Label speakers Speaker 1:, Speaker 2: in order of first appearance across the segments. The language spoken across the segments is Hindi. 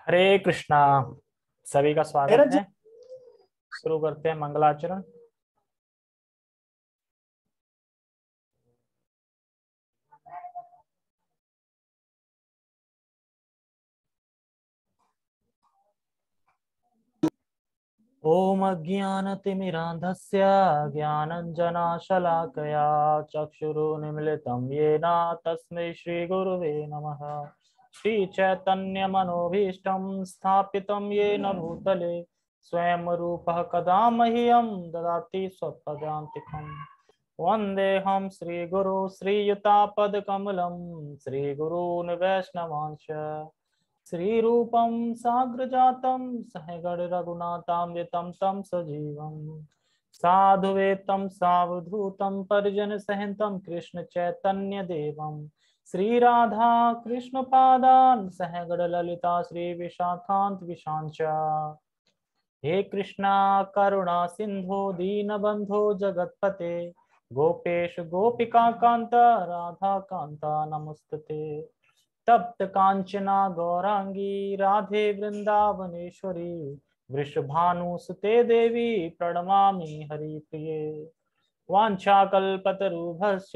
Speaker 1: हरे कृष्णा। सभी का स्वागत है। शुरू करते हैं मंगलाचरण। ओम अज्ञानतिमिरान्धस्य ज्ञानञ्जनशलाकया चक्षुरुन्मीलितं येन तस्मै श्रीगुरुवे नमः। श्रीचैतन्यमनोभीष्टं स्थापितं येन भूतले स्वयं रूपः कदा मह्यं ददाति स्वपदान्तिकम्। वन्देऽहं श्रीगुरु श्रीयुतापदकमलं श्रीगुरून् वैष्णवांश्च श्रीरूपं साग्रजातं सहगण रघुनाथान्वितं तं सजीवं साधुवेतं सावधूतं परिजन सहितं कृष्ण चैतन्य देवं श्रीराधा कृष्ण पादान् सहगण ललिता श्री विशाखान्त विशांच। हे कृष्णा करुणा सिंधु दीनबंधो जगतपते गोपेश गोपिका कांत राधा कांता नमस्तुते। तप्त कांचना गौरांगी राधे वृंदावनेश्वरी वृषभानुसुते देवी प्रणमामि हरिप्रिये। वाञ्छाकल्पतरुभ्यश्च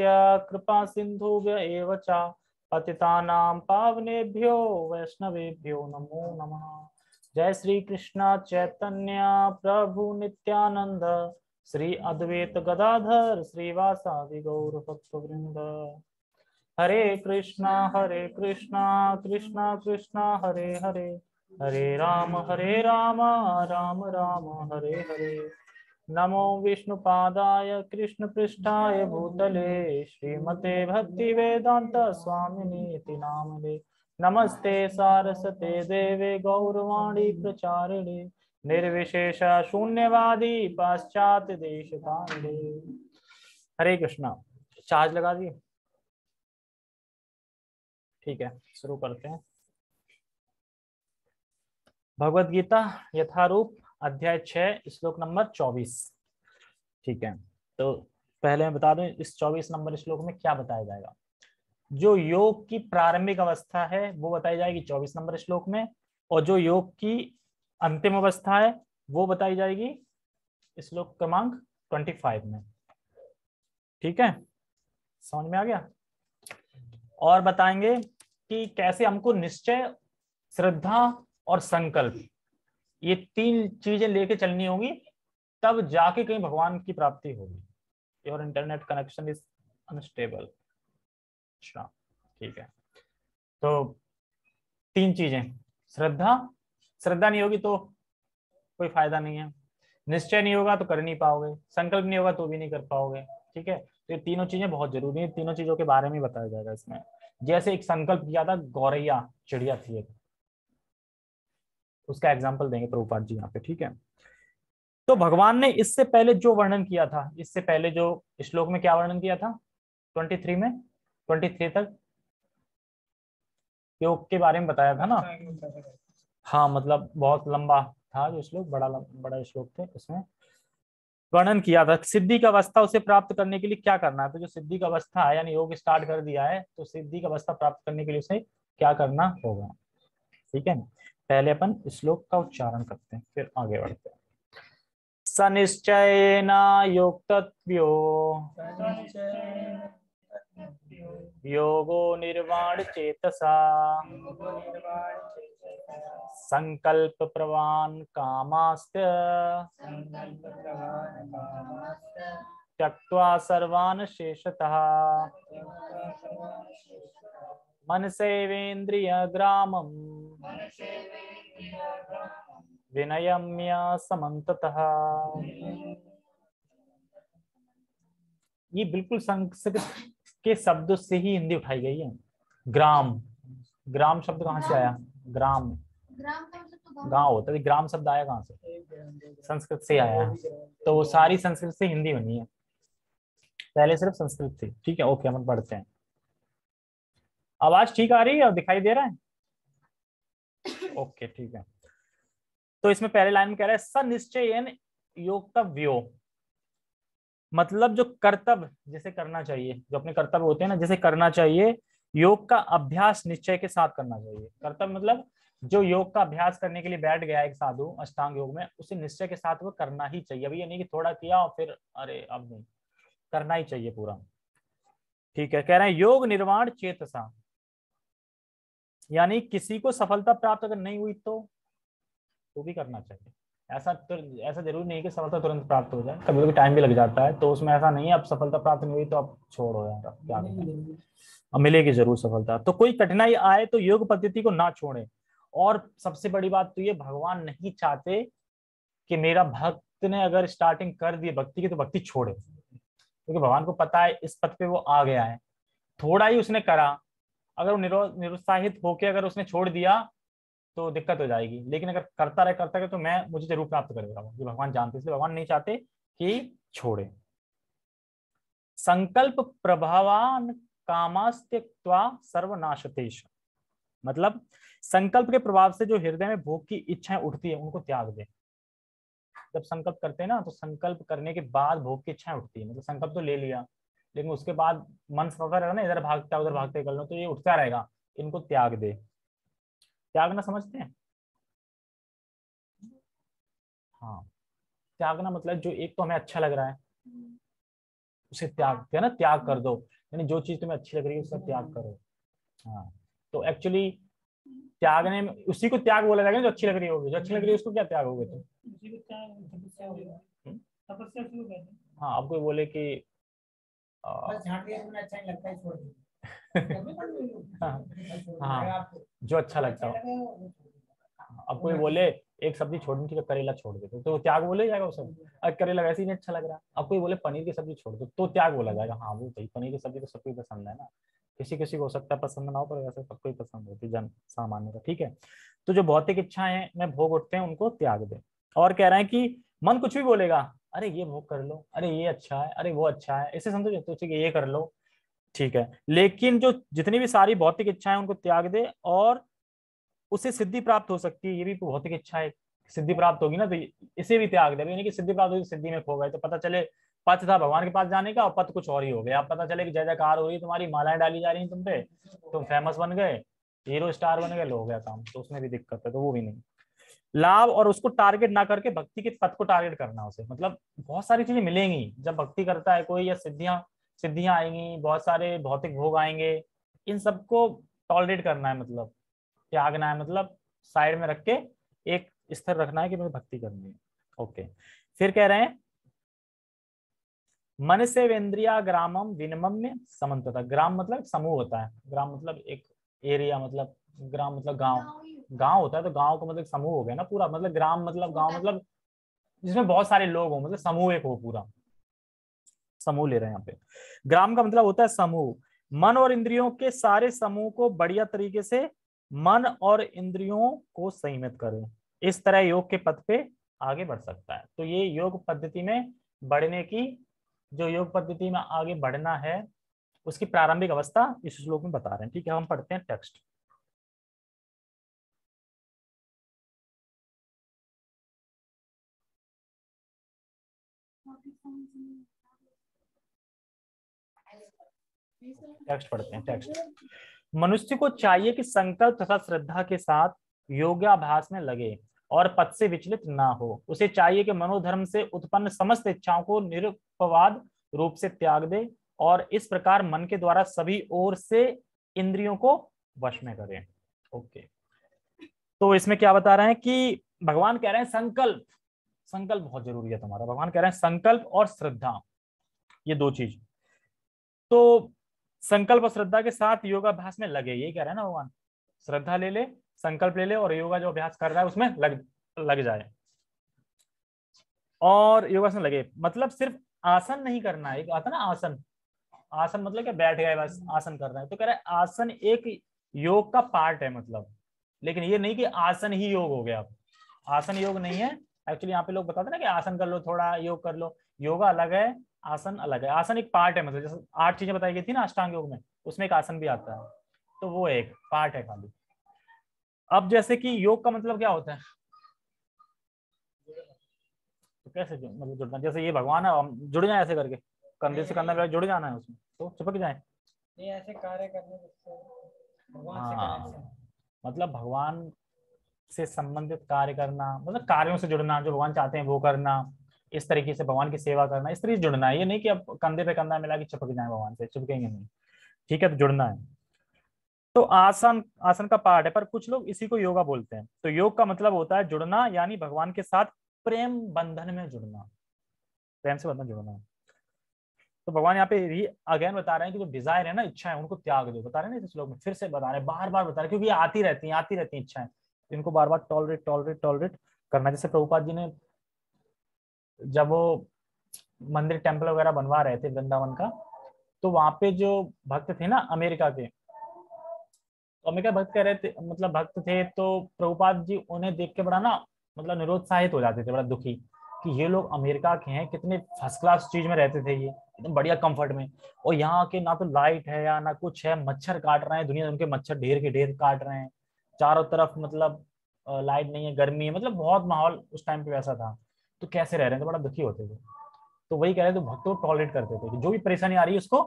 Speaker 1: कृपा सिन्धुभ्य एव च पतितानां पावनेभ्यो वैष्णवेभ्यो नमो नमः। जय श्री कृष्ण चैतन्य प्रभु नित्यानंद श्री अद्वैत गदाधर श्रीवासादि गौर भक्तवृंद। हरे कृष्णा कृष्णा कृष्णा हरे हरे हरे राम राम राम हरे हरे। नमो विष्णुपादाय कृष्ण पृष्ठाय भूतले श्रीमते भक्ति वेदांत स्वामिनी इति नामने। नमस्ते सारस्वते देवे गौरवाणी प्रचारिणे निर्विशेष शून्यवादी पाश्चात्य देशतारिणे। हरे कृष्णा। चार्ज लगा दिए? ठीक है, शुरू करते हैं। भगवद गीता यथारूप अध्याय 6 श्लोक नंबर 24। ठीक है, तो पहले मैं बता दूं इस 24 नंबर श्लोक में क्या बताया जाएगा। जो योग की प्रारंभिक अवस्था है वो बताई जाएगी 24 नंबर श्लोक में, और जो योग की अंतिम अवस्था है वो बताई जाएगी श्लोक क्रमांक 25 में। ठीक है, समझ में आ गया। और बताएंगे कि कैसे हमको निश्चय, श्रद्धा और संकल्प, ये तीन चीजें लेके चलनी होगी, तब जाके कहीं भगवान की प्राप्ति होगी। Your internet connection is unstable. अच्छा, ठीक है। तो तीन चीजें, श्रद्धा, श्रद्धा नहीं होगी तो कोई फायदा नहीं है, निश्चय नहीं होगा तो कर नहीं पाओगे, संकल्प नहीं होगा तो भी नहीं कर पाओगे। ठीक है, तो ये तीनों चीजें बहुत जरूरी है। तीनों चीजों के बारे में बताया जाएगा इसमें। जैसे एक संकल्प किया था, गौरैया चिड़िया थी एक, उसका एग्जाम्पल देंगे प्रभुपाद जी यहाँ पे। ठीक है, तो भगवान ने इससे पहले जो वर्णन किया था, इससे पहले जो श्लोक में क्या वर्णन किया था 23 में, 23 तक योग के बारे में बताया था ना। हाँ, मतलब बहुत लंबा था जो श्लोक, बड़ा श्लोक थे। उसमें वर्णन किया था सिद्धि की अवस्था उसे प्राप्त करने के लिए क्या करना है। तो जो सिद्धि की अवस्था है, यानी योग स्टार्ट कर दिया है, तो सिद्धि की अवस्था प्राप्त करने के लिए उसे क्या करना होगा। ठीक है, पहले अपन श्लोक का उच्चारण करते हैं फिर आगे बढ़ते हैं। सनिश्चयेन योक्तव्यो योगो निर्वाण चेतसा संकल्प प्रवान कामास्त्य त्यक्त्वा सर्वान् शेषतः मनसेवेन्द्रिय ग्रामम् विनयम्य समन्ततः। ये बिल्कुल संस्कृत के शब्दों से ही हिंदी उठाई गई है। ग्राम, ग्राम शब्द कहाँ से आया? ग्राम, गांव होता है। ग्राम शब्द आया कहाँ से? संस्कृत से आया है। तो वो सारी संस्कृत से हिंदी बनी है, पहले सिर्फ संस्कृत थी। ठीक है, ओके, हम पढ़ते हैं। आवाज ठीक आ रही है और दिखाई दे रहा है? ओके, ठीक है। तो इसमें पहले लाइन में कह रहा है सनिश्चयेन योक्तव्यो, मतलब जो कर्तव्य जैसे करना चाहिए, जो अपने कर्तव्य होते हैं ना, जैसे करना चाहिए, योग का अभ्यास निश्चय के साथ करना चाहिए। कर्तव्य मतलब जो योग का अभ्यास करने के लिए बैठ गया एक साधु अष्टांग योग में, उसे निश्चय के साथ वो करना ही चाहिए। अभी ये नहीं कि थोड़ा किया और फिर अरे अब नहीं, करना ही चाहिए पूरा। ठीक है, कह रहे हैं योग निर्वाण चेतसा, यानी किसी को सफलता प्राप्त अगर नहीं हुई तो भी करना चाहिए। ऐसा जरूरी नहीं कि सफलता तुरंत प्राप्त हो जाए, कभी कभी टाइम भी लग जाता है, तो उसमें ऐसा नहीं है अब सफलता प्राप्त नहीं हुई तो अब छोड़ो यार, अब क्या करें, अब मिलेगी जरूर सफलता। तो कोई कठिनाई आए तो योग पद्धति को ना छोड़े। और सबसे बड़ी बात तो ये, भगवान नहीं चाहते कि मेरा भक्त ने अगर स्टार्टिंग कर दी भक्ति की तो भक्ति छोड़े, क्योंकि भगवान को पता है इस पद पे वो आ गया है। थोड़ा ही उसने करा, अगर वो निरुत्साहित होकर अगर उसने छोड़ दिया तो दिक्कत हो जाएगी, लेकिन अगर करता रहे तो मैं मुझे जरूर प्राप्त करेगा, ये भगवान जानते, इसलिए भगवान नहीं चाहते कि छोड़े। संकल्प प्रभावान कामास्त्यक्त्वा सर्वनाशतेश, मतलब संकल्प के प्रभाव से जो हृदय में भोग की इच्छाएं उठती है उनको त्याग दे। जब संकल्प करते हैं ना, तो संकल्प करने के बाद भोग की इच्छाएं उठती है, मतलब संकल्प तो ले लिया लेकिन उसके बाद मन सफर रहेगा ना, इधर भागता उधर भागते कर लो, तो ये उठता रहेगा, इनको त्याग दे। त्यागना समझते हैं? हाँ, त्यागना मतलब जो एक तो हमें अच्छा लग रहा है उसे त्याग है ना, त्याग कर दो, यानी जो चीज तुम्हें अच्छी लग रही है उसका त्याग करो। हाँ, तो एक्चुअली त्यागने में उसी को त्याग बोला जाएगा जो अच्छी लग रही होगी, जो अच्छी लग रही है उसको क्या त्याग होगे तुम? तपस्या शुरू कर दो। हाँ, अब कोई बोले कि हाँ, हाँ, जो अच्छा लगता हो। अब कोई बोले एक सब्जी छोड़ने की तो करेला छोड़ दे, तो त्याग बोले जाएगा वो सब। अब करेला वैसे ही नहीं अच्छा लग रहा, अब कोई बोले पनीर की सब्जी छोड़ दो तो त्याग बोला जाएगा। हाँ वो सही, पनीर की सब्जी तो सबको ही पसंद है ना, किसी किसी को हो सकता है पसंद ना हो, पर वैसे सबको ही पसंद होती है, जन सामान्य का। ठीक है, तो जो भौतिक इच्छाएं में भोग उठते हैं उनको त्याग दे। और कह रहे हैं कि मन कुछ भी बोलेगा, अरे ये भोग कर लो, अरे ये अच्छा है, अरे वो अच्छा है, इसे समझो तो ठीक है ये कर लो, ठीक है, लेकिन जो जितनी भी सारी भौतिक इच्छाएं उनको त्याग दे। और उसे सिद्धि प्राप्त हो सकती है, ये भी भौतिक इच्छा है, सिद्धि प्राप्त होगी ना, तो इसे भी त्याग दे। नहीं कि सिद्धि प्राप्त होगी, सिद्धि में खो गए तो पता चले पथ था भगवान के पास जाने का और पथ कुछ और ही हो गया। अब पता चले कि जय जयकार हो रही तुम्हारी, मालाएं डाली जा रही तुम पे, तुम फेमस बन गए, हीरो स्टार बन गए, लो हो गया काम, तो उसमें भी दिक्कत है, तो वो भी नहीं। लाभ और उसको टारगेट ना करके भक्ति के पथ को टारगेट करना उसे, मतलब बहुत सारी चीजें मिलेंगी जब भक्ति करता है कोई, या सिद्धियां सिद्धियां आएंगी, बहुत सारे भौतिक भोग आएंगे, इन सबको टॉलरेट करना है, मतलब त्यागना है, मतलब साइड में रख के एक स्थिर रखना है कि मुझे भक्ति करनी है। ओके, फिर कह रहे हैं मन से वेन्द्रिया ग्रामम विनिमम्य समन्तता। ग्राम मतलब समूह होता है, ग्राम मतलब एक एरिया, मतलब ग्राम मतलब गांव, गांव होता है, तो गांव का मतलब समूह हो गया ना पूरा, मतलब ग्राम मतलब गांव मतलब जिसमें बहुत सारे लोग हो, मतलब समूह एक हो पूरा, समूह ले रहे हैं यहाँ पे। ग्राम का मतलब होता है समूह। मन और इंद्रियों के सारे समूह को बढ़िया तरीके से मन और इंद्रियों को संयमित करें, इस तरह योग के पथ पे आगे बढ़ सकता है। तो ये योग पद्धति में बढ़ने की, जो योग पद्धति में आगे बढ़ना है उसकी प्रारंभिक अवस्था इस श्लोक में बता रहे हैं। ठीक है, हम पढ़ते हैं टेक्स्ट। टेक्स्ट पढ़ते हैं, टेक्स्ट। मनुष्य को चाहिए कि संकल्प तथा श्रद्धा के साथ योगाभ्यास में लगे और पथ से विचलित ना हो। उसे चाहिए कि मनोधर्म से उत्पन्न समस्त इच्छाओं को निरुपवाद रूप से त्याग दे और इस प्रकार मन के द्वारा सभी ओर से इंद्रियों को वश में करे। ओके, तो इसमें क्या बता रहे हैं कि भगवान कह रहे हैं संकल्प, संकल्प बहुत जरूरी है तुम्हारा। भगवान कह रहे हैं संकल्प और श्रद्धा, ये दो चीज। तो संकल्प और श्रद्धा के साथ योगाभ्यास में लगे, यही कह रहे हैं ना भगवान। श्रद्धा ले ले, संकल्प ले ले और योगा जो अभ्यास कर रहा है उसमें लग जाए। और योगासन में लगे मतलब सिर्फ आसन नहीं करना है, एक आता ना आसन, आसन मतलब क्या, बैठ गए बस आसन कर रहे हैं, तो कह रहे हैं आसन एक योग का पार्ट है, मतलब। लेकिन ये नहीं कि आसन ही योग हो गया, अब आसन योग नहीं है। एक्चुअली यहाँ पे लोग बताते हैं ना कि आसन कर लो, थोड़ा योग कर लो, योगा अलग है, आसन अलग है। आसन एक पार्ट है, मतलब जैसे 8 चीजें बताई गई थी ना अष्टांग योग में, उसमें एक आसन भी आता है, तो वो एक पार्ट है खाली। अब जैसे कि योग का मतलब क्या होता है, तो कैसे मतलब जुड़ना, जैसे ये भगवान है, हम जुड़ जाए ऐसे करके, कंधे से कंधा जुड़ जाना है उसमें तो चिपक जाए,
Speaker 2: ये ऐसे कार्य करने जिससे भगवान से
Speaker 1: हाँ,
Speaker 2: कनेक्शन।
Speaker 1: मतलब भगवान से संबंधित कार्य करना, मतलब कार्यों से जुड़ना, जो भगवान चाहते हैं वो करना, इस तरीके से भगवान की सेवा करना, इस तरीके से जुड़ना है। ये नहीं कि अब कंधे पे कंधा मिला के चिपक जाए भगवान से, चिपकेंगे नहीं। ठीक है, तो जुड़ना है। तो आसन, आसन का पार्ट है, पर कुछ लोग इसी को योगा बोलते हैं। तो योग का मतलब होता है जुड़ना, यानी भगवान के साथ प्रेम बंधन में जुड़ना, प्रेम से बंधन जुड़ना। तो भगवान यहाँ पे ये अगेन बता रहे हैं कि जो डिजायर है ना, इच्छा है, उनको त्याग दो। बता रहे हैं ना इस श्लोक में, फिर से बता रहे हैं, बार बार बता रहे हैं, क्योंकि ये आती रहती हैं इच्छाएं, तो इनको बार बार टॉलरेट टॉलरेट टॉलरेट करना। जैसे प्रभुपाद जी ने जब वो मंदिर टेम्पल वगैरह बनवा रहे थे वृंदावन का, तो वहां पे जो भक्त थे ना अमेरिका के, तो अमेरिका भक्त कह रहे थे, मतलब भक्त थे, तो प्रभुपाद जी उन्हें देख के बड़ा ना, मतलब निरुत्साहित हो जाते थे, बड़ा दुखी, कि ये लोग अमेरिका के हैं, कितने फर्स्ट क्लास चीज में रहते थे ये, एकदम बढ़िया कंफर्ट में, और यहाँ के ना तो लाइट है या ना कुछ है, मच्छर काट रहे हैं, दुनिया उनके मच्छर ढेर के ढेर काट रहे हैं चारों तरफ, मतलब लाइट नहीं है, गर्मी है, मतलब बहुत माहौल उस टाइम पे वैसा था। तो कैसे रह रहे हैं, तो बड़ा दुखी होते थे। तो वही कह रहे थे, भक्तों टॉलरेट करते थे कि जो भी परेशानी आ रही है उसको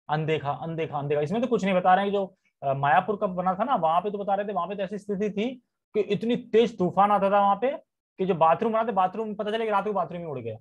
Speaker 1: अनदेखा अनदेखा अनदेखा। इसमें तो कुछ नहीं बता रहे हैं, जो मायापुर का बना था ना, वहां पे तो बता रहे थे, वहां पे तो ऐसी स्थिति थी कि इतनी तेज तूफान आता था वहां पे, कि जो बाथरूम बना थे, बाथरूम पता चले कि रात को बाथरूम ही उड़ गया।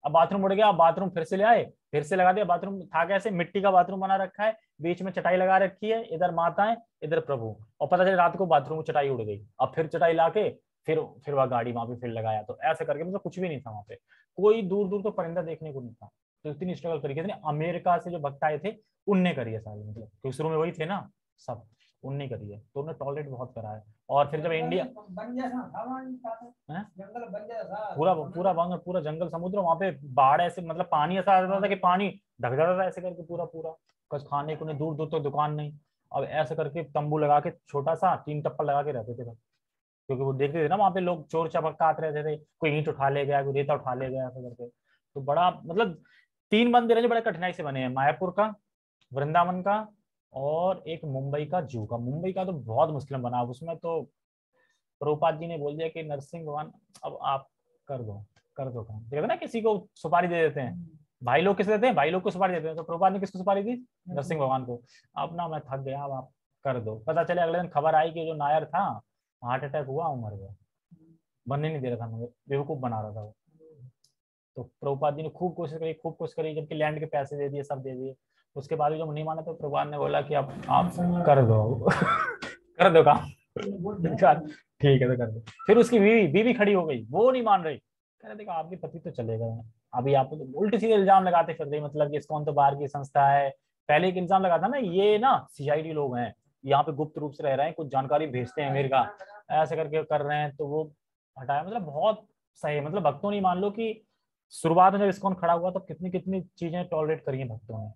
Speaker 1: अब बाथरूम उड़ गया, अब बाथरूम फिर से ले आए, फिर से लगा दिया। बाथरूम था कैसे, मिट्टी का बाथरूम बना रखा है, बीच में चटाई लगा रखी है, इधर माताएं इधर प्रभु, और पता चले रात को बाथरूम में चटाई उड़ गई। अब फिर चटाई लाके फिर वह गाड़ी वहां पे फिर लगाया, तो ऐसे करके मतलब कुछ भी नहीं था वहां पे, कोई दूर दूर तो परिंदा देखने को नहीं था। तो इतनी स्ट्रगल करी, कितनी अमेरिका से जो भक्त आए थे उनने करी है सारी, मतलब क्योंकि शुरू में वही थे ना सब, उनने करी है, तो उन्होंने टॉलरेट बहुत करा है। और फिर जब इंडिया
Speaker 2: बन जैसा था वहाँ, जंगल बन जैसा था,
Speaker 1: पूरा पूरा बंग पूरा जंगल समुद्र, वहां पे बाढ़ ऐसे, मतलब पानी ऐसा आ जाता था कि पानी ढक जाता था ऐसे करके पूरा पूरा, कुछ खाने को नहीं, दूर दूर तक दुकान नहीं। अब ऐसे करके तंबू लगा के छोटा सा 3 टप्पा लगा के रहते थे, क्योंकि वो देखते थे ना वहां पे लोग चोर चपक्का आते रहते थे, कोई ईंट उठा ले गया, कोई रेता उठा ले गया, ऐसा करके। तो बड़ा मतलब 3 मंदिर है जो बड़े कठिनाई से बने हैं, मायापुर का, वृंदावन का, और एक मुंबई का जू का। मुंबई का तो बहुत मुश्किल बना, उसमें तो प्रभुपाद जी ने बोल दिया कि नरसिंह भगवान अब आप कर दो, कर दो काम। देखते ना किसी को सुपारी दे देते हैं, भाई लोग किसे देते हैं, भाई लोग को सुपारी देते हैं, तो प्रभुपाद ने किसको सुपारी दी, नरसिंह भगवान को। अब ना मैं थक गया, अब आप कर दो। पता चले अगले दिन खबर आई कि जो नायर था हार्ट अटैक हुआ, वो मर गया, बनने नहीं दे रहा था, मुझे बेवकूफ बना रहा था वो। तो प्रभुपाद जी ने खूब कोशिश करी, खूब कोशिश करी, जबकि लैंड के पैसे दे दिए, सब दे दिए, उसके बाद भी जब नहीं माना, तो प्रभुपाद ने बोला कि अब आप कर दो कर दो काम ठीक है तो कर दो। फिर उसकी बीवी बीवी खड़ी हो गई, वो नहीं मान रही, कह रहे देखो आपके पति तो चले गए हैं, अभी आप तो उल्टे सीधे इल्जाम लगाते फिर रही, मतलब कि इसकॉन तो बाहर की संस्था है। पहले एक इल्जाम लगा था ना, ये ना सीआईडी लोग हैं, यहाँ पे गुप्त रूप से रह रहे हैं, कुछ जानकारी भेजते हैं अमेरिका, ऐसे करके कर रहे हैं, तो वो हटाया। मतलब बहुत सही है, मतलब भक्तों ने मान लो कि शुरुआत में जब इस्कॉन खड़ा हुआ तो कितनी कितनी चीजें टॉलरेट करी हैं भक्तों ने,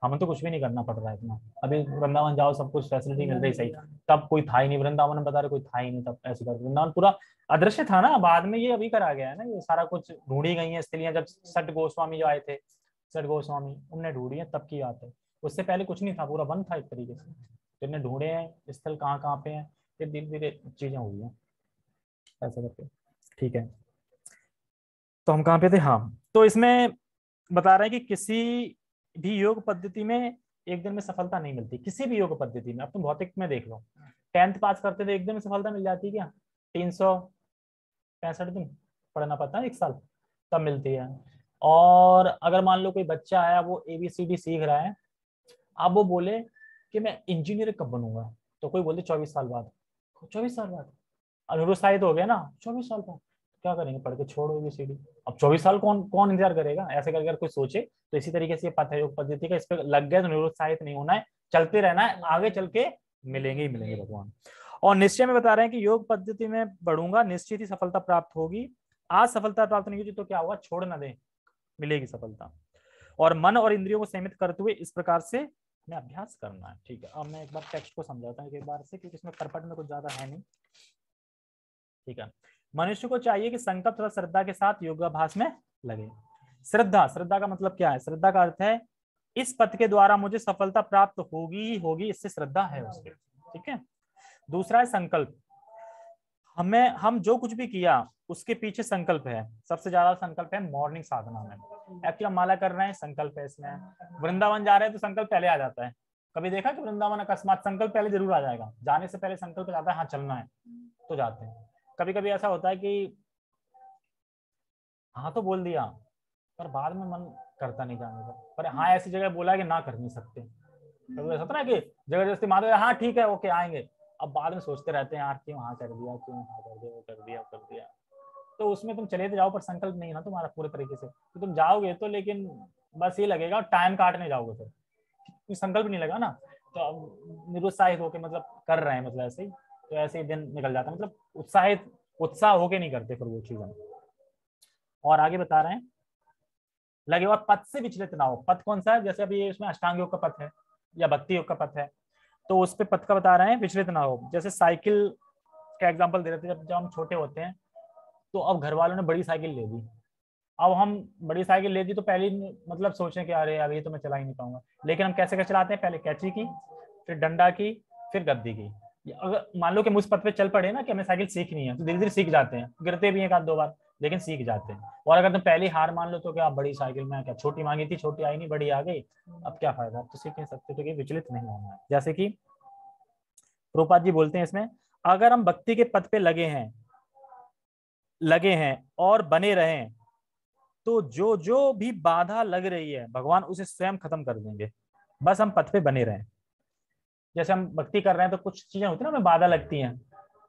Speaker 1: हमें तो कुछ भी नहीं करना पड़ रहा है इतना। अभी वृंदावन जाओ, सब कुछ फैसिलिटी मिल रही सही, तब कोई था ही नहीं वृंदावन में, बता रहे कोई था ही नहीं तब, ऐसे करके वृंदावन पूरा अदृश्य था ना, बाद में ये अभी करा गया है ना, ये सारा कुछ ढूंढी गई है स्त्रियां, जब सट गोस्वामी जो आए थे, सट गोस्वामी उनने ढूंढी है, तब की बात है। उससे पहले कुछ नहीं था, पूरा बंद था एक तरीके से, तो इन्हें ढूंढे हैं स्थल कहाँ कहाँ पे हैं, फिर धीरे धीरे चीजें हुई हैं ऐसा करके। ठीक है, तो हम कहाँ पे थे, हाँ। तो इसमें बता रहे हैं कि किसी भी योग पद्धति में एक दिन में सफलता नहीं मिलती, किसी भी योग पद्धति में। अब तुम भौतिक में देख लो, 10th पास करते थे एक दिन में सफलता मिल जाती है क्या, 365 दिन पढ़ना पड़ता है, 1 साल, तब मिलती है। और अगर मान लो कोई बच्चा है, वो ABCD सीख रहा है, अब वो बोले कि मैं इंजीनियर कब बनूंगा, तो कोई बोले 24 साल बाद, 24 साल बाद, अब निरुत्साहित हो गया ना, 24 साल बाद क्या करेंगे, पढ़ के छोड़ो ABCD। अब 24 साल कौन कौन इंतजार करेगा, ऐसे करके अगर कोई सोचे, तो इसी तरीके से पथ योग पद्धति का इस पे लग गया तो निरुत्साहित नहीं होना है, चलते रहना है, आगे चल के मिलेंगे ही मिलेंगे भगवान। और निश्चय में बता रहे हैं कि योग पद्धति में बढ़ूंगा, निश्चित ही सफलता प्राप्त होगी। आज सफलता प्राप्त नहीं होगी तो क्या होगा, छोड़ ना दे, मिलेगी सफलता। और मन और इंद्रियों को सीमित करते हुए इस प्रकार से हमें अभ्यास करना है। ठीक है, अब मैं एक बार टेक्स्ट को समझाता हूँ एक बार से, क्योंकि इसमें करपट में कुछ ज्यादा है नहीं। ठीक है, मनुष्य को चाहिए कि संकल्प तथा श्रद्धा के साथ योगाभ्यास में लगे। श्रद्धा, श्रद्धा का मतलब क्या है, श्रद्धा का अर्थ है इस पथ के द्वारा मुझे सफलता प्राप्त होगी ही होगी, इससे श्रद्धा है उसके। ठीक है, दूसरा है संकल्प, हम जो कुछ भी किया उसके पीछे संकल्प है। सबसे ज्यादा संकल्प है मॉर्निंग साधना में, एक्चुअली माला कर रहे हैं, संकल्प है इसमें। वृंदावन जा रहे हैं तो संकल्प पहले आ जाता है। कभी देखा कि वृंदावन अकस्मात संकल्प पहले जरूर आ जाएगा, जाने से पहले संकल्प जाता है हाँ चलना है तो जाते हैं। कभी कभी ऐसा होता है कि हाँ तो बोल दिया पर बाद में मन करता नहीं जाने का, पर हाँ ऐसी जगह बोला कि ना कर नहीं सकते। कभी ऐसा होता है कि जबरदस्ती मान लो हाँ ठीक है ओके आएंगे, अब बाद में सोचते रहते हैं यार क्यों हाँ कर दिया, क्यों हाँ कर दिया, वो कर दिया कर दिया। तो उसमें तुम चले तो जाओ पर संकल्प नहीं है ना तुम्हारा पूरे तरीके से, तो तुम जाओगे तो लेकिन बस ये लगेगा टाइम काटने जाओगे फिर, कोई संकल्प नहीं लगा ना। तो अब निरुत्साहित होके मतलब कर रहे हैं मतलब ऐसे ही, तो ऐसे ही दिन निकल जाता है, मतलब उत्साह होके नहीं करते फिर वो चीजें। और आगे बता रहे हैं लगे और पथ से विचलित ना हो। पथ कौन सा है, जैसे अभी इसमें अष्टांग योग का पथ है या भक्ति योग का पथ है, तो उस पे पथ का बता रहे हैं विचलित ना हो। जैसे साइकिल का एग्जांपल दे रहे थे, जब हम छोटे होते हैं तो अब घर वालों ने बड़ी साइकिल ले दी, अब हम बड़ी साइकिल ले दी तो पहले मतलब सोचें कि अरे अब ये तो मैं चला ही नहीं पाऊंगा, लेकिन हम कैसे कैसे चलाते हैं, पहले कैची की, फिर डंडा की, फिर गद्दी की। अगर मान लो कि मुझ पथ पे चल पड़े ना कि हमें साइकिल सीखनी है तो धीरे धीरे सीख जाते हैं, गिरते भी हैं एक आध दो बार लेकिन सीख जाते हैं। और अगर तुम पहले हार मान लो तो क्या बड़ी साइकिल में क्या छोटी मांगी थी, छोटी आई नहीं, बड़ी आ गई, अब क्या फायदा, तो सीख नहीं सकते। तो ये विचलित नहीं होना है। जैसे कि प्रभुपाद जी बोलते हैं इसमें, अगर हम भक्ति के पथ पे लगे हैं और बने रहें तो जो जो भी बाधा लग रही है भगवान उसे स्वयं खत्म कर देंगे, बस हम पथ पे बने रहें। जैसे हम भक्ति कर रहे हैं तो कुछ चीजें होती है ना हमें बाधा लगती हैं,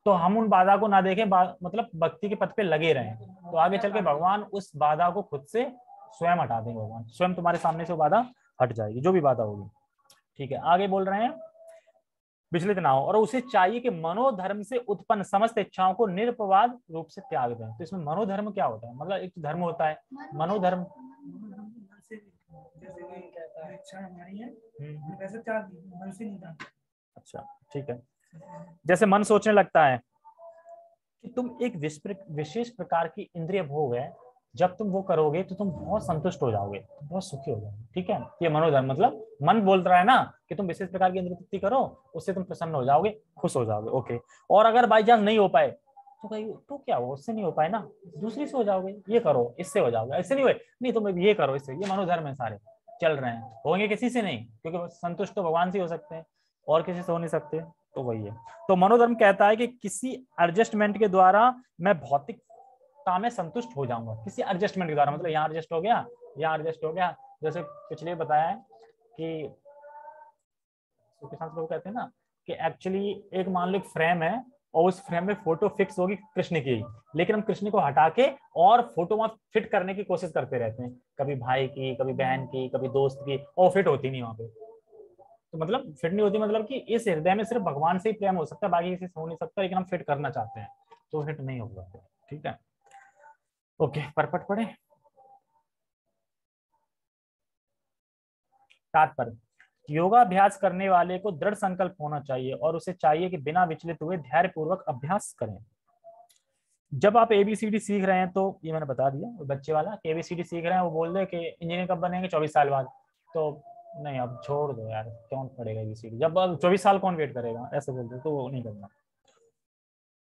Speaker 1: तो हम उन बाधा को ना देखें, मतलब भक्ति के पथ पे लगे रहें, तो आगे चल के भगवान उस बाधा को खुद से स्वयं हटा देंगे। भगवान स्वयं तुम्हारे सामने से वो बाधा हट जाएगी, जो भी बाधा होगी। ठीक है, आगे बोल रहे हैं विचलित ना हो और उसे चाहिए कि मनोधर्म से उत्पन्न समस्त इच्छाओं को निरपवाद रूप से त्याग दें। तो इसमें मनोधर्म क्या होता है, मतलब एक धर्म होता है मनोधर्म,
Speaker 2: इच्छा हमारी है वैसे क्या मन से नहीं था।
Speaker 1: अच्छा ठीक है, जैसे मन सोचने लगता है कि तुम एक विशेष प्रकार की इंद्रिय भोग है, जब तुम वो करोगे तो तुम बहुत संतुष्ट हो जाओगे, बहुत सुखी हो जाओगे। ठीक है, ये मनोधर्म मतलब मन बोल रहा है ना कि तुम विशेष प्रकार की इंद्रिय तृप्ति करो, उससे तुम प्रसन्न हो जाओगे, खुश हो जाओगे। ओके, और अगर बाई चांस नहीं हो पाए तो कहीं तो क्या हो, उससे नहीं हो पाए ना दूसरी से हो जाओगे, ये करो इससे हो जाओगे, ऐसे नहीं हुए नहीं तुम ये करो इससे, ये मनोधर्म है सारे चल रहे हैं, होंगे किसी से नहीं, क्योंकि संतुष्ट तो भगवान से हो सकते हैं और किसी से हो नहीं सकते। तो वही है, तो मनोधर्म कहता है कि किसी एडजस्टमेंट के द्वारा मैं भौतिकता में संतुष्ट हो जाऊंगा, किसी एडजस्टमेंट के द्वारा, मतलब यहाँ एडजस्ट हो गया, यहाँ एडजस्ट हो गया। जैसे पिछले बताया है कि प्रभु कहते हैं ना कि एक्चुअली एक मान लो एक फ्रेम है और उस फ्रेम में फोटो फिक्स होगी कृष्ण की, लेकिन हम कृष्ण को हटा के और फोटो वहां फिट करने की कोशिश करते रहते हैं, कभी भाई की, कभी बहन की, कभी दोस्त की, और फिट होती नहीं वहां पे। तो मतलब फिट नहीं होती, मतलब कि इस हृदय में सिर्फ भगवान से ही प्रेम हो सकता है, बाकी किसी से हो नहीं सकता, लेकिन हम फिट करना चाहते हैं तो फिट नहीं होगा। ठीक है, ओके, परपट पढ़े। तात्पर्य, योगाभ्यास करने वाले को दृढ़ संकल्प होना चाहिए और उसे चाहिए कि बिना विचलित हुए धैर्य पूर्वक अभ्यास करें। जब आप एबीसीडी सीख रहे हैं, तो ये मैंने बता दिया बच्चे वाला, एबीसीडी सीख रहे हैं, वो बोल दे कि इंजीनियर कब बनेंगे, 24 साल बाद, तो नहीं अब छोड़ दो यार, कौन पढ़ेगा एबीसीडी, जब 24 साल कौन वेट करेगा, ऐसे बोलते तो वो नहीं करना।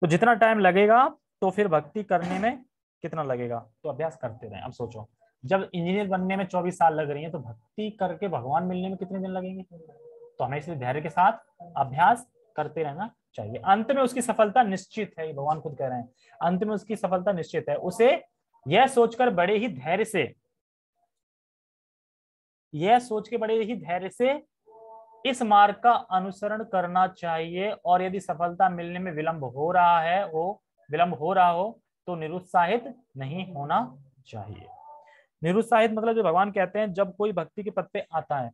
Speaker 1: तो जितना टाइम लगेगा तो फिर भक्ति करने में कितना लगेगा, तो अभ्यास करते रहे। अब सोचो जब इंजीनियर बनने में 24 साल लग रही है, तो भक्ति करके भगवान मिलने में कितने दिन लगेंगे, तो हमें इसलिए धैर्य के साथ अभ्यास करते रहना चाहिए। अंत में उसकी सफलता निश्चित है, भगवान खुद कह रहे हैं अंत में उसकी सफलता निश्चित है। उसे यह सोचकर बड़े ही धैर्य से, यह सोच के बड़े ही धैर्य से इस मार्ग का अनुसरण करना चाहिए, और यदि सफलता मिलने में विलंब हो रहा हो तो निरुत्साहित नहीं होना चाहिए। निरुत्साहित मतलब जो भगवान कहते हैं जब कोई भक्ति के पथ पे आता है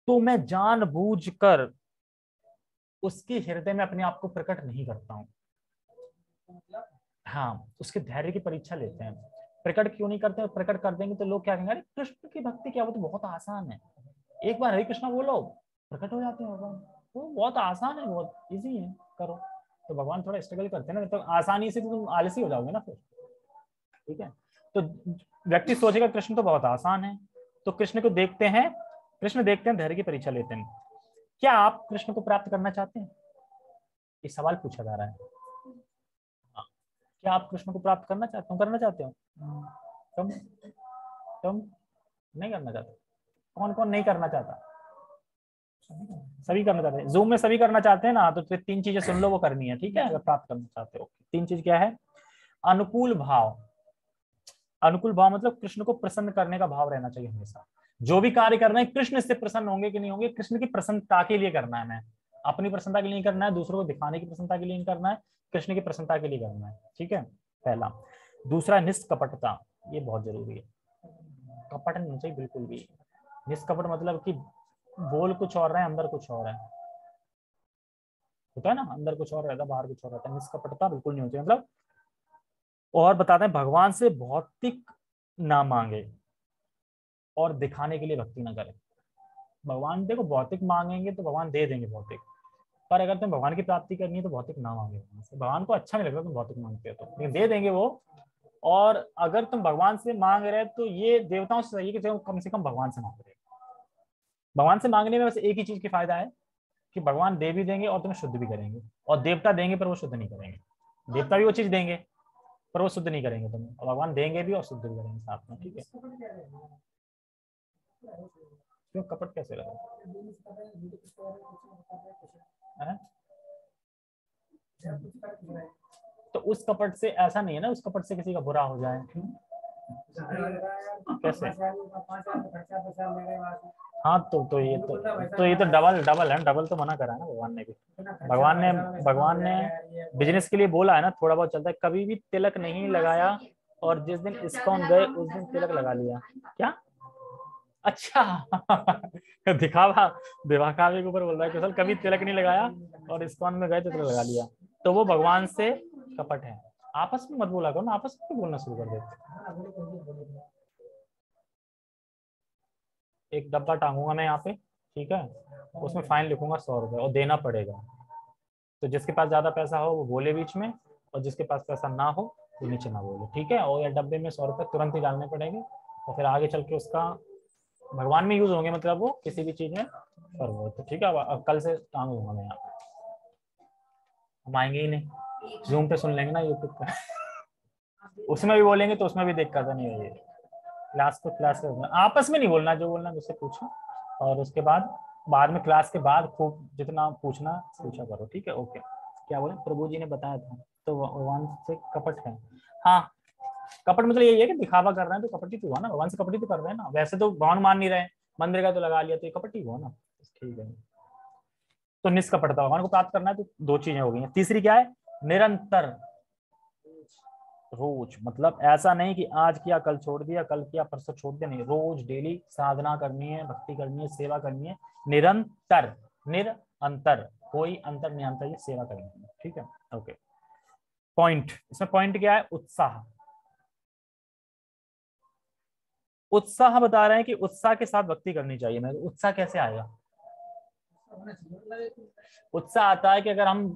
Speaker 1: तो मैं जानबूझकर उसके हृदय में अपने आप को प्रकट नहीं करता हूं। हाँ, उसके धैर्य की परीक्षा लेते हैं, प्रकट क्यों नहीं करते, प्रकट कर देंगे तो लोग क्या कहेंगे, अरे कृष्ण की भक्ति क्या, वो तो बहुत आसान है, एक बार हरे कृष्णा बोलो प्रकट हो जाते हैं भगवान, वो बहुत आसान है, बहुत इजी है, करो। तो भगवान थोड़ा स्ट्रगल करते हैं ना, तो आसानी से तो तुम आलसी हो जाओगे ना फिर। ठीक है, तो व्यक्ति सोचेगा कृष्ण तो बहुत आसान है, तो कृष्ण को देखते हैं, कृष्ण देखते हैं, धैर्य की परीक्षा लेते हैं। क्या आप कृष्ण को प्राप्त करना चाहते हैं, ये सवाल पूछा जा रहा है। क्या आप कृष्ण को प्राप्त करना चाहते हो, तुम तुम नहीं करना चाहते? कौन कौन नहीं करना चाहता? सभी करना चाहते हैं। जूम में सभी करना चाहते हैं ना, तो फिर 3 चीजें सुन लो, वो करनी है, ठीक है, अगर प्राप्त करना चाहते हो। 3 चीज क्या है? अनुकूल भाव। अनुकूल भाव मतलब कृष्ण को प्रसन्न करने का भाव रहना चाहिए हमेशा। जो भी कार्य करना है, कृष्ण इससे प्रसन्न होंगे कि नहीं होंगे, कृष्ण की प्रसन्नता के लिए करना है। मैं अपनी प्रसन्नता के लिए नहीं करना है, दूसरों को दिखाने की प्रसन्नता के लिए नहीं करना है, कृष्ण की प्रसन्नता के लिए करना है, ठीक है, पहला। दूसरा निष्कपटता, ये बहुत जरूरी है। कपट नहीं चाहिए बिल्कुल भी। निष्कपट मतलब कि बोल कुछ और है, अंदर कुछ और है, होता है ना, अंदर कुछ और रहता है, बाहर कुछ और रहता है। निष्कपटता बिल्कुल नहीं होती, मतलब। और बताते हैं भगवान से भौतिक ना मांगे और दिखाने के लिए भक्ति ना करें। भगवान देखो, भौतिक मांगेंगे तो भगवान दे देंगे भौतिक, पर अगर तुम भगवान की प्राप्ति करनी है तो भौतिक ना मांगे भगवान को अच्छा नहीं लगता तुम भौतिक मांगते हो तो, लेकिन दे देंगे वो। और अगर तुम भगवान से मांग रहे हो तो ये देवताओं से सही है कि तुम कम से कम भगवान से मांग रहे हो। भगवान से मांगने में बस एक ही चीज की फायदा है कि भगवान दे भी देंगे और तुम्हें शुद्ध भी करेंगे। और देवता देंगे पर वो शुद्ध नहीं करेंगे। देवता भी वो चीज देंगे पर वो शुद्ध नहीं करेंगे तुम्हें, और भगवान देंगे भी और शुद्ध भी करेंगे साथ में, ठीक है। क्यों कपट कैसे लगा? तो उस कपट से ऐसा नहीं है ना, उस कपट से किसी का बुरा हो जाए, कैसे? हाँ तो ये तो डबल डबल है, डबल तो मना करा है ना भगवान ने भी। भगवान ने बिजनेस के लिए बोला है ना, थोड़ा बहुत चलता है। कभी भी तिलक नहीं लगाया और जिस दिन इस्कॉन गए उस दिन तिलक लगा लिया। क्या? अच्छा दिखावा, दिखावे के ऊपर बोल रहा है कि कभी तिलक नहीं लगाया और इस्कॉन में गए तो तिलक लगा लिया, तो वो भगवान से कपट है। आपस में मत बोला करो ना, आपस में बोलना शुरू कर देते। एक डब्बा टांगूंगा मैं यहाँ पे, ठीक है, उसमें फाइन लिखूंगा 100 रुपए और देना पड़ेगा। तो जिसके पास ज्यादा पैसा हो वो बोले बीच में, और जिसके पास पैसा ना हो वो नीचे ना बोले, ठीक है। और डब्बे में 100 रुपए तुरंत ही डालने पड़ेंगे, और फिर आगे चल के उसका भगवान में यूज होंगे, मतलब वो किसी भी चीज में कर वो, तो ठीक है। अब कल से टांग दूंगा मैं यहाँ पे। हम आएंगे ही नहीं, जूम पे सुन लेंगे ना यूट्यूब पे उसमें भी बोलेंगे तो उसमें भी दिक्कत नहीं है। क्लास को क्लास में आपस में नहीं बोलना, जो बोलना है मुझसे पूछो, और उसके बाद में क्लास के बाद खूब जितना पूछना पूछा करो, ठीक है, ओके। क्या बोले? प्रभु जी ने बताया था, तो भगवान से कपट है। हाँ, कपट मतलब यही है कि दिखावा कर रहे हैं तो कपट ही तो हुआ ना, भगवान से कपट ही तो कर रहे हैं ना। वैसे तो भगवान मान नहीं रहे, मंदिर का तो लगा लिया, तो ये कपट ही हुआ ना, ठीक है। तो निष्कपटता, भगवान को प्राप्त करना है तो 2 चीजें हो गई। तीसरी क्या है? निरंतर, रोज, मतलब ऐसा नहीं कि आज किया कल छोड़ दिया, कल किया परसों छोड़ दिया, नहीं, रोज डेली साधना करनी है, भक्ति करनी है, सेवा करनी है, निरंतर, निरंतर, कोई अंतर नहीं आता, ये सेवा करनी है, ठीक है, ओके। पॉइंट, इसमें पॉइंट क्या है? उत्साह। उत्साह बता रहे हैं कि उत्साह के साथ भक्ति करनी चाहिए। मैं उत्साह कैसे आएगा? उत्साह आता है कि अगर हम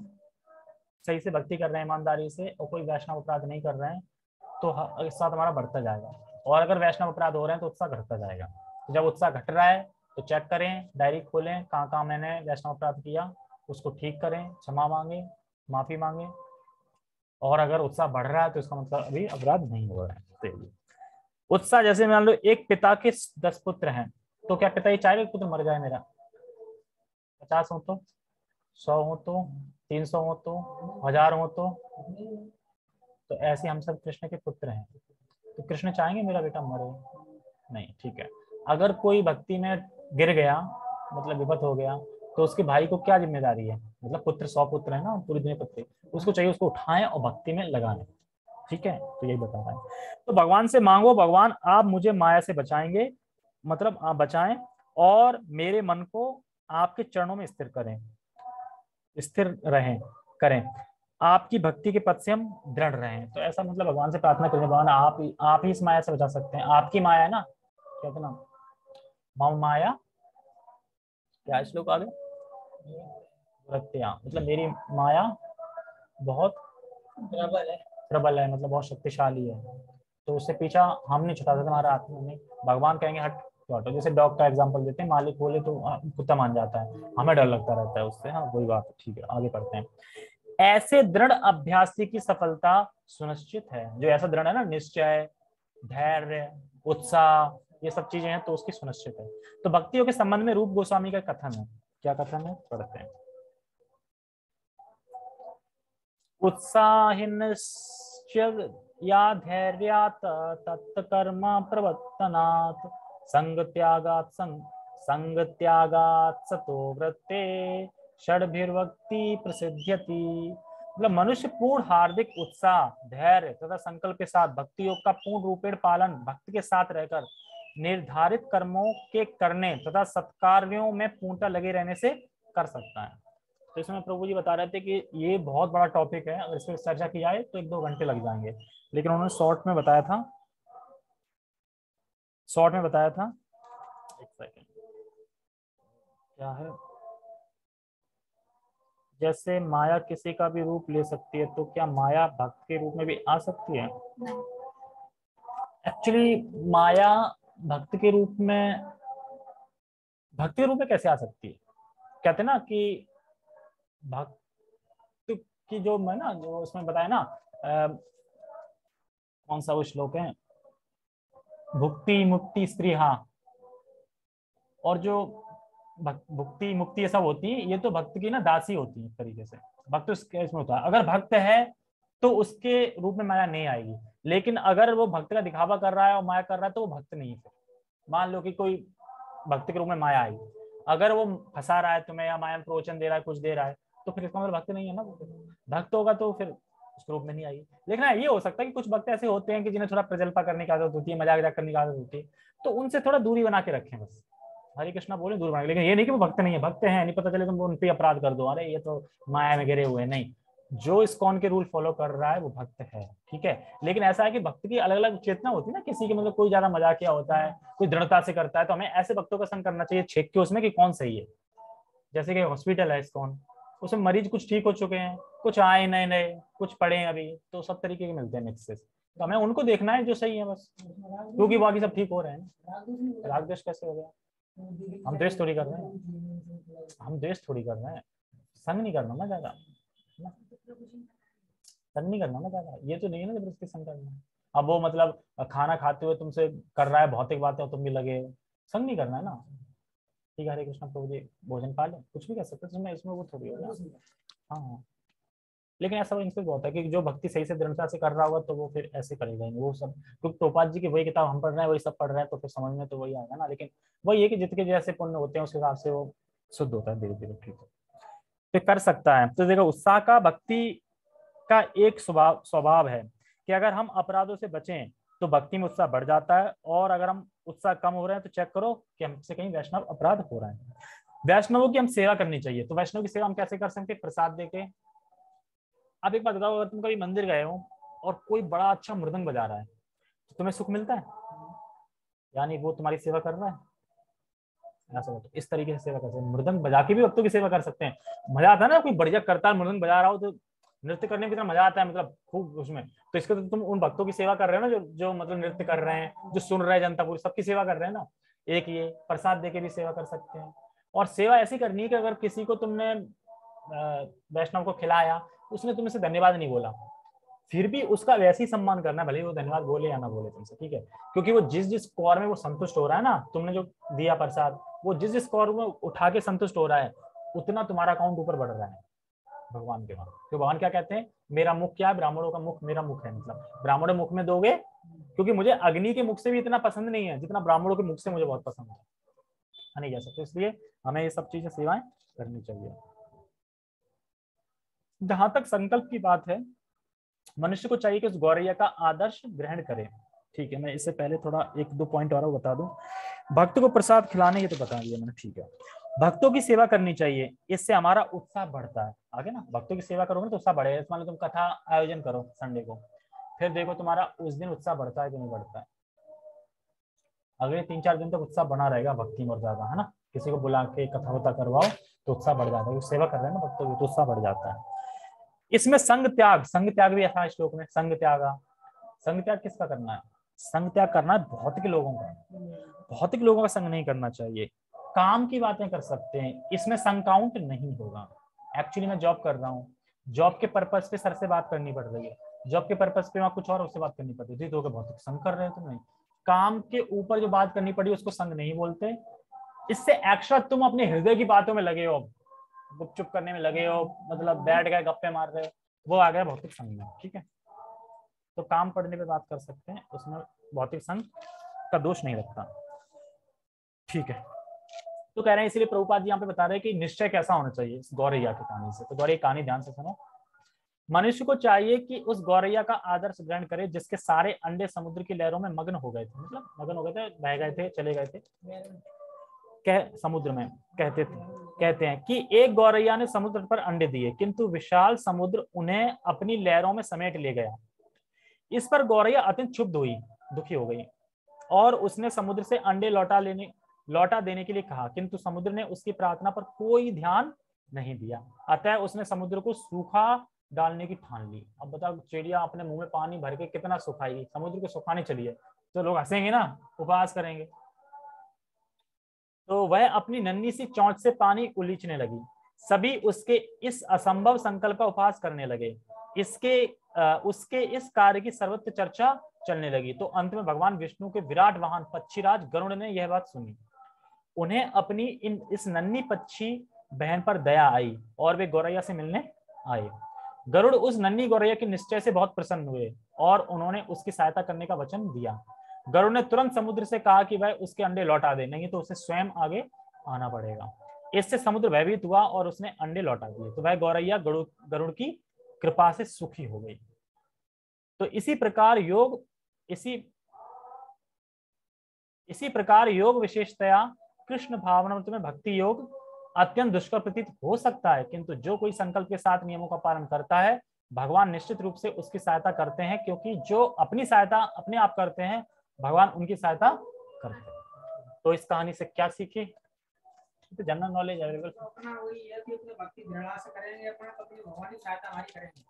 Speaker 1: सही से भक्ति कर रहे हैं, ईमानदारी से, और कोई वैष्णव अपराध नहीं कर रहे हैं, तो उत्साह हमारा बढ़ता जाएगा। और अगर वैष्णव अपराध हो रहे हैं तो उत्साह घटता जाएगा। तो जब उत्साह घट रहा है तो चेक करें, डायरी खोलें, कहाँ कहाँ मैंने वैष्णव अपराध किया, उसको ठीक करें, क्षमा मांगे, माफी मांगे। और अगर उत्साह बढ़ रहा है तो इसका मतलब अभी अपराध नहीं हो रहा है। तो उत्साह, जैसे मान लो एक पिता के 10 पुत्र हैं, तो क्या पिता ये चाहेगा कि पुत्र मर जाए मेरा? 50 हो तो, 100 हो तो, 300 हो तो, 1000 हो तो ऐसे हम सब कृष्ण के पुत्र हैं, तो कृष्ण चाहेंगे मेरा बेटा मरे? नहीं, ठीक है। अगर कोई भक्ति में गिर गया, मतलब विपत हो गया, तो उसके भाई को क्या जिम्मेदारी है? मतलब पुत्र 100 पुत्र है ना पूरी दुनिया पुत्र, उसको चाहिए उसको उठाएं और भक्ति में लगाएं, ठीक है। तो यही बता रहा है। तो भगवान से मांगो, भगवान आप मुझे माया से बचाएंगे, मतलब आप बचाएं, और मेरे मन को आपके चरणों में स्थिर करें, स्थिर रहें, करें, आपकी भक्ति के पथ से हम दृढ़ रहें। तो ऐसा मतलब भगवान से प्रार्थना करें, भगवान आप ही इस माया से बचा सकते हैं, आपकी माया है ना, क्या था नाम, मम माया, क्या श्लोक आगे, प्रत्या, मतलब मेरी माया बहुत प्रबल है, मतलब बहुत शक्तिशाली है, तो उससे पीछा हम नहीं छुड़ा सकते, हमारा आत्मा नहीं। भगवान कहेंगे हट तो हटो। जैसे डॉग का एग्जांपल देते हैं, मालिक बोले तो कुत्ता मान जाता है, हमें डर लगता रहता है उससे, हाँ वही बात, ठीक है, आगे पढ़ते हैं। ऐसे दृढ़ अभ्यासी की सफलता सुनिश्चित है। जो ऐसा दृढ़ है ना, निश्चय, धैर्य, उत्साह, ये सब चीजें हैं तो उसकी सुनिश्चित है। तो भक्तियों के संबंध में रूप गोस्वामी का कथन है। क्या कथन है, पढ़ते हैं। उत्साहिनश्च या धैर्यात् तत्कर्म प्रवर्तनात् संग त्यागात् सतो वृत्ते षड्भिर्भक्ति प्रसिद्ध्यति। मतलब मनुष्य पूर्ण हार्दिक उत्साह, धैर्य तथा संकल्प के साथ भक्ति योग का पूर्ण रूपेण पालन भक्ति के साथ रहकर निर्धारित कर्मों के करने तथा सत्कार्यों में पूर्णता लगे रहने से कर सकता है। तो इसमें प्रभु जी बता रहे थे कि ये बहुत बड़ा टॉपिक है, अगर इस पर चर्चा की जाए तो 1-2 घंटे लग जाएंगे, लेकिन उन्होंने शॉर्ट में बताया था। एक सेकंड, क्या है, जैसे माया किसी का भी रूप ले सकती है, तो क्या माया भक्त के रूप में भी आ सकती है? एक्चुअली माया भक्त के रूप में कैसे आ सकती है? कहते ना कि भक्त की जो मैं ना, जो उसमें बताया ना, कौन सा वो श्लोक है, भुक्ति मुक्ति स्त्रीहा, और जो भुक्ति मुक्ति ये सब होती है, ये तो भक्त की ना दासी होती है एक तरीके से। भक्त उसके इसमें होता है, अगर भक्त है तो उसके रूप में माया नहीं आएगी, लेकिन अगर वो भक्त का दिखावा कर रहा है और माया कर रहा है तो वो भक्त नहीं है। फिर मान लो कि कोई भक्त के रूप में माया आई, अगर वो फंसा रहा है तुम्हें या माया में प्रवचन दे रहा है, कुछ दे रहा है, तो फिर इसका मतलब भक्त नहीं है ना। भक्त होगा तो फिर उस रूप में नहीं आएगी। लेकिन ये हो सकता है कि कुछ भक्त ऐसे होते हैं कि जिन्हें थोड़ा प्रजल्पा करने की आदत होती है, मजाक करने की आदत होती है, तो उनसे थोड़ा दूरी बना के रखें बस। हरे कृष्णा बोले दूर बना, लेकिन ये नहीं कि वो भक्त नहीं है, भक्त हैं, नहीं पता चले तुम उन पे अपराध कर दो, अरे ये तो माया में गिरे हुए। नहीं, जो इस्कॉन के रूल फॉलो कर रहा है वो भक्त है, ठीक है। लेकिन ऐसा है कि भक्त की अलग अलग चेतना होती है ना, किसी की मतलब कोई ज्यादा मजाकिया होता है, कोई दृढ़ता से करता है, तो हमें ऐसे भक्तों का संग करना चाहिए, छेक के उसमें कि कौन सही है। जैसे कि हॉस्पिटल है इस्कॉन, उसमें मरीज कुछ ठीक हो चुके हैं, कुछ आए नए नए, कुछ पड़े हैं अभी, तो सब तरीके के मिलते हैं मिक्सेस, तो हमें उनको देखना है जो सही है बस, क्योंकि बाकी सब ठीक हो रहे हैं। राग द्वेष कैसे हो गया? हम द्वेष थोड़ी कर रहे हैं, संग नहीं करना ना ज्यादा, संग नहीं करना ना ज्यादा, ये तो नहीं है ना जबरदस्ती संग करना। अब वो मतलब खाना खाते हुए तुमसे कर रहा है भौतिक बातें और तुम भी लगे, संग नहीं करना है ना। ठीक है, हरे कृष्ण प्रभु जी, भोजन पा ले, कुछ भी कर सकते हैं इसमें वो थोड़ी होगा। हाँ, लेकिन ऐसा इनसे बहुत है कि जो भक्ति सही से दृढ़ता से कर रहा होगा तो वो फिर ऐसे करेगा ही, वो सब क्योंकि टोपाल जी की वही किताब हम पढ़ रहे हैं, वही सब पढ़ रहे हैं, तो फिर समझ में तो वही आएगा ना। लेकिन वही है कि जितने जैसे पुण्य होते हैं उस हिसाब से वो शुद्ध होता है धीरे धीरे, ठीक है, तो कर सकता है। तो देखो, उत्साह का भक्ति का एक स्वभाव है कि अगर हम अपराधों से बचें तो भक्ति में उत्साह बढ़ जाता है, और अगर हम उत्साह कम हो रहे हैं तो चेक करो कि हमसे कहीं वैष्णव अपराध हो रहा है। वैष्णवों की हम सेवा करनी चाहिए, तो वैष्णव की सेवा हम कैसे कर सकते हैं? प्रसाद देके। आप एक बात बताओ, अगर तुम कभी मंदिर गए हो और कोई बड़ा अच्छा मृदंग बजा रहा है तो तुम्हें सुख मिलता है? यानी वो तुम्हारी सेवा कर रहा है, ऐसा तो इस तरीके से सेवा कर सकते हैं। मृदंग बजा के भी भक्तों की सेवा कर सकते हैं। मजा आता है ना, कोई बढ़िया करतार मृदंग बजा रहा हो तो नृत्य करने में कितना मजा आता है, मतलब खूब उसमें। तो इसके तो तुम उन भक्तों की सेवा कर रहे हो ना, जो जो मतलब नृत्य कर रहे हैं, जो सुन रहे हैं, जनता पूरी सबकी सेवा कर रहे हैं ना। एक ये प्रसाद देके भी सेवा कर सकते हैं। और सेवा ऐसी करनी है कि अगर किसी को तुमने वैष्णव को खिलाया, उसने तुमसे धन्यवाद नहीं बोला, फिर भी उसका वैसे ही सम्मान करना, भले वो धन्यवाद बोले या ना बोले तुमसे, ठीक है। क्योंकि वो जिस जिस कौर में वो संतुष्ट हो रहा है ना, तुमने जो दिया प्रसाद, वो जिस जिस कौर में उठा के संतुष्ट हो रहा है, उतना तुम्हारा अकाउंट ऊपर बढ़ रहा है भगवान के वहां। तो भगवान क्या कहते हैं, मेरा मुख क्या है, ब्राह्मणों का मुख मेरा मुख है, मतलब ब्राह्मणों मुख में दोगे, क्योंकि मुझे अग्नि के मुख से भी इतना पसंद नहीं है जितना ब्राह्मणों के मुख से मुझे बहुत पसंद है नहीं कह सकते। इसलिए हमें ये सब चीजें सेवाएं करनी चाहिए। जहां तक संकल्प की बात है, मनुष्य को चाहिए कि उस गौरैया का आदर्श ग्रहण करे, ठीक है। मैं इससे पहले थोड़ा 1-2 पॉइंट और बता दूं। भक्त को प्रसाद खिलाने, ये तो बता दिया मैंने, ठीक है। भक्तों की सेवा करनी चाहिए, इससे हमारा उत्साह बढ़ता है। आगे ना, भक्तों की सेवा करोगे तो उत्साह बढ़ेगा। मान लो तुम कथा आयोजन करो संडे को, फिर देखो तुम्हारा उस दिन उत्साह बढ़ता है कि नहीं बढ़ता है। अगले 3-4 दिन तक उत्साह बना रहेगा भक्ति में और ज्यादा, है ना। किसी को बुला के कथा वथा करवाओ तो उत्साह बढ़ जाता है, सेवा कर रहे हैं ना भक्तों की, तो उत्साह बढ़ जाता है। इसमें संग त्याग भी ऐसा है श्लोक में, संग त्याग किसका करना है? संग त्याग करना है भौतिक लोगों का, भौतिक लोगों का संग नहीं करना चाहिए। काम की बातें कर सकते हैं, इसमें संग काउंट नहीं होगा। एक्चुअली मैं जॉब कर रहा हूँ, जॉब के पर्पज पे सर से बात करनी पड़ रही है, जॉब के पर्पस पे वहां कुछ और उससे बात करनी पड़ती थी, तो भौतिक संघ कर रहे हो तुम। नहीं, काम के ऊपर जो बात करनी पड़ी उसको संघ नहीं बोलते। इससे एक्स्ट्रा तुम अपने हृदय की बातों में लगे हो, गुपचुप करने में लगे हो, मतलब बैठ गए गप्पे मार रहे हो, वो आ गया भौतिक संघ में। ठीक है, तो काम पढ़ने पे बात कर सकते हैं, उसमें भौतिक संघ का दोष नहीं लगता। ठीक है, तो कह रहे हैं इसलिए प्रभुपाद जी यहाँ पे बता रहे हैं कि निश्चय कैसा होना चाहिए इस गौरैया की कहानी से। तो गौरैया की कहानी ध्यान से सुनो। मनुष्य को चाहिए कि उस गौरैया का आदर्श ग्रहण करे जिसके सारे अंडे समुद्र की लहरों में मग्न हो गए थे, मतलब मग्न हो गए थे, बह गए थे, चले गए थे कह समुद्र में। कहते हैं कि एक गौरैया ने समुद्र पर अंडे दिए, किंतु विशाल समुद्र उन्हें अपनी लहरों में समेट ले गया। इस पर गौरैया अत्यंत क्षुब्ध हुई, दुखी हो गई, और उसने समुद्र से अंडे लौटा देने के लिए कहा, किंतु समुद्र ने उसकी प्रार्थना पर कोई ध्यान नहीं दिया। अतः उसने समुद्र को सूखा डालने की ठान ली। अब बताओ, चिड़िया अपने मुंह में पानी भर के कितना सुखाएगी, समुद्र को सुखाने चलिए तो लोग हंसेंगे ना, उपवास करेंगे। तो वह अपनी नन्ही सी चोंच से पानी उलीचने लगी। सभी उसके इस असंभव संकल्प का उपहास करने लगे। उसके इस कार्य की सर्वत्र चर्चा चलने लगी। तो अंत में भगवान विष्णु के विराट वाहन पक्षीराज गरुड़ ने यह बात सुनी। उन्हें अपनी इस नन्ही पक्षी बहन पर दया आई और वे गौरैया से मिलने आए। गरुड़ उस नन्ही गौरैया के निश्चय से बहुत प्रसन्न हुए और उन्होंने उसकी सहायता करने का वचन दिया। गरुड़ ने तुरंत समुद्र से कहा कि वह उसके अंडे लौटा दे, नहीं तो उसे स्वयं आगे आना पड़ेगा। इससे समुद्र भयभीत हुआ और उसने अंडे लौटा दिए। तो वह गौरैया गरुड़ की कृपा से सुखी हो गई। तो इसी प्रकार योग विशेषतया कृष्ण भावनामृत में भक्ति योग अत्यंत दुष्कर प्रतीत हो सकता है, किंतु जो कोई संकल्प के साथ नियमों का पालन करता है, भगवान निश्चित रूप से उसकी सहायता करते हैं, क्योंकि जो अपनी सहायता अपने आप करते हैं, भगवान उनकी सहायता करते हैं। तो इस कहानी से क्या सीखे? तो जनरल नॉलेज अवेलेबल
Speaker 2: अपना वही है कि अपने भक्ति दृढ़ता से करेंगे, अपना अपनी भगवान की सहायता हमारी करेंगे।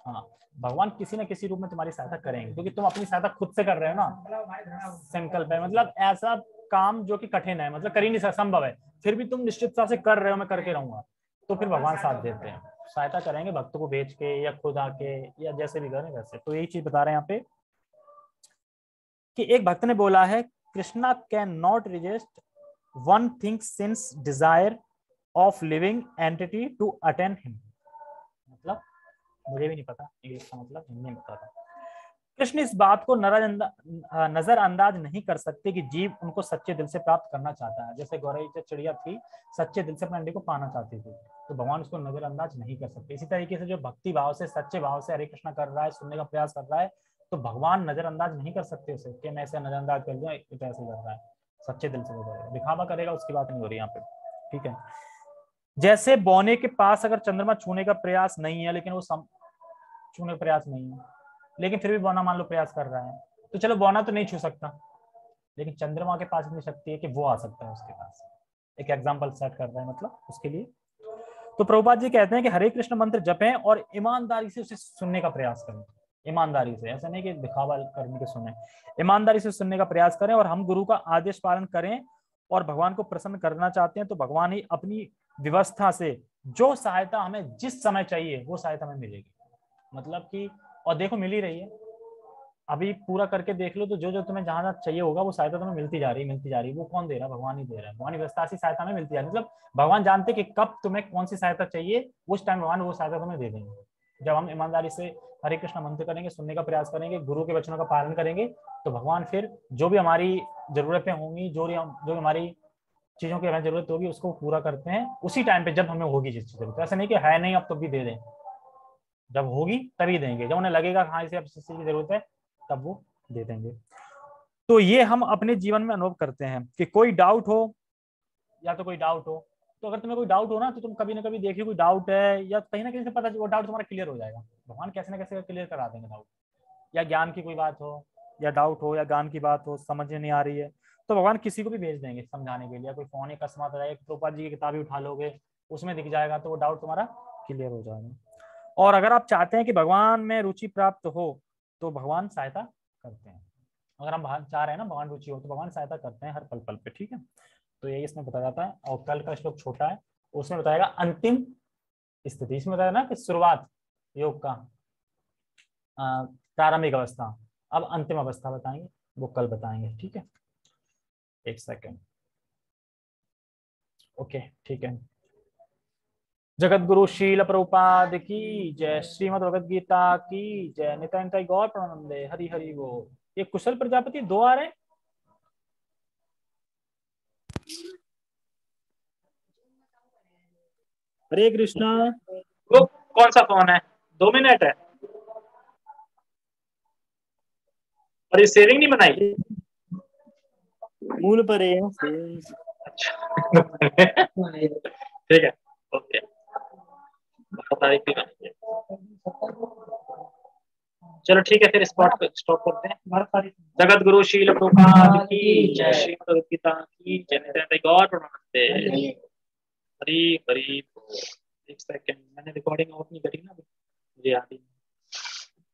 Speaker 1: हाँ, भगवान किसी न किसी रूप में तुम्हारी सहायता करेंगे, क्योंकि तुम अपनी सहायता खुद से कर रहे हो ना। संकल्प है, मतलब ऐसा काम जो कि कठिन है, मतलब कर ही नहीं सकता, संभव है, फिर भी तुम निश्चितता से कर रहे हो, मैं करके रहूंगा, तो फिर भगवान साथ देते हैं, सहायता करेंगे भक्तों को भेज के या खुद आके या जैसे भी करें वैसे। तो यही चीज बता रहे हैं यहाँ पे कि एक भक्त ने बोला है, Krishna can not reject one thing since desire of living entity to attend him. मतलब मुझे भी नहीं पता इंग्लिश का मतलब, हिंदी में बता रहा हूं। कृष्ण इस बात को नजरअंदाज नहीं कर सकते कि जीव उनको सच्चे दिल से प्राप्त करना चाहता है। जैसे गौरैया चिड़िया थी, सच्चे दिल से अपने अंडे को पाना चाहती थी, तो भगवान उसको नजरअंदाज नहीं कर सकते। इसी तरीके से जो भक्ति भाव से, सच्चे भाव से हरे कृष्णा कर रहा है, सुनने का प्रयास कर रहा है, तो भगवान नजरअंदाज नहीं कर सकते उसे कि मैं ऐसे नजरअंदाज कर दूं, ऐसे कर रहा है, सच्चे दिल से वो करेगा, दिखावा करेगा, उसकी बात नहीं हो रही यहाँ पे। ठीक है, जैसे बौने के पास अगर चंद्रमा छूने का प्रयास नहीं है, लेकिन वो छूने का प्रयास नहीं है, लेकिन फिर भी बौना मान लो प्रयास कर रहा है, तो चलो बौना तो नहीं छू सकता, लेकिन चंद्रमा के पास इतनी शक्ति है कि वो आ सकता है उसके पास। एक एग्जांपल सेट कर रहा है मतलब उसके लिए। तो प्रभुपाद जी कहते हैं कि हरे कृष्ण मंत्र जपें और ईमानदारी से उसे सुनने का प्रयास करें। ईमानदारी से, ऐसा नहीं कि दिखावा करने के सुने, ईमानदारी से सुनने का प्रयास करें। और हम गुरु का आदेश पालन करें और भगवान को प्रसन्न करना चाहते हैं, तो भगवान ही अपनी व्यवस्था से जो सहायता हमें जिस समय चाहिए वो सहायता हमें मिलेगी। मतलब कि, और देखो मिल ही रही है, अभी पूरा करके देख लो, तो जो जो तुम्हें जहां चाहिए होगा वो सहायता तुम्हें मिलती जा रही। वो कौन दे रहा है? भगवान ही दे रहा है। भगवान की व्यवस्था से सहायता में मिलती जा रही है। मतलब भगवान जानते कि कब तुम्हें कौन सी सहायता चाहिए, उस टाइम भगवान वो सहायता तुम्हें दे देंगे। जब हम ईमानदारी से हरे कृष्ण मंत्र करेंगे, सुनने का प्रयास करेंगे, गुरु के वचनों का पालन करेंगे, तो भगवान फिर जो भी हमारी जरूरतें होंगी, जो हमारी चीजों की हमें जरूरत होगी, उसको पूरा करते हैं उसी टाइम पे जब हमें होगी जिस चीज जरूरत। ऐसा नहीं कि है नहीं अब तो भी दे दें, जब होगी तभी देंगे, जब उन्हें लगेगा हाँ इसे अब इस चीज की जरूरत है तब वो दे देंगे। तो ये हम अपने जीवन में अनुभव करते हैं कि कोई डाउट हो या तो कोई डाउट हो, तो अगर तुम्हें कोई डाउट हो ना, तो तुम कभी ना कभी देखिए कोई डाउट है या कहीं ना कहीं से पता वो डाउट तुम्हारा क्लियर हो जाएगा। भगवान कैसे ना कैसे क्लियर करा देंगे डाउट, या ज्ञान की कोई बात हो या डाउट हो या ज्ञान की बात हो, समझ नहीं आ रही है, तो भगवान किसी को भी भेज देंगे समझाने के लिए। कोई फोन अकस्मात आ जाएगा, प्रभुपाद जी की किताब ही उठा लोगे, उसमें दिख जाएगा, तो वो डाउट तुम्हारा क्लियर हो जाएगा। और अगर आप चाहते हैं कि भगवान में रुचि प्राप्त हो, तो भगवान सहायता करते हैं। अगर हम चाह रहे हैं ना भगवान रुचि हो, तो भगवान सहायता करते हैं हर पल पल पे। ठीक है, तो यही इसमें बताया जाता है। और कल का श्लोक छोटा है, उसमें बताएगा अंतिम स्थिति। इसमें बताया ना कि शुरुआत योग का, प्रारंभिक अवस्था। अब अंतिम अवस्था बताएंगे, वो कल बताएंगे, ठीक है। एक सेकेंड, ओके ठीक है। जगत गुरु शील प्रभुपाद की जय, श्रीमद् भगवद गीता की जय, निताय निताय गौर प्रेमानंदे, हरि हरि बोल। ये कुशल प्रजापति 2 आ रहे हैं। हरे कृष्णा। वो कौन सा फोन है? 2 मिनट है और ये सेविंग नहीं बनाई। मूल पर है। अच्छा ठीक है, ओके। चलो ठीक है, फिर स्पॉट पे स्टॉप करते हैं। जगत गुरु शील प्रभुपाद की जय, श्रीमद् भगवद गीता की जय, नित्यानंद गौर प्रेमानंदे, हरि हरि। एक सेकंड, मैंने रिकॉर्डिंग ऑफ नहीं करी ना, मुझे याद ही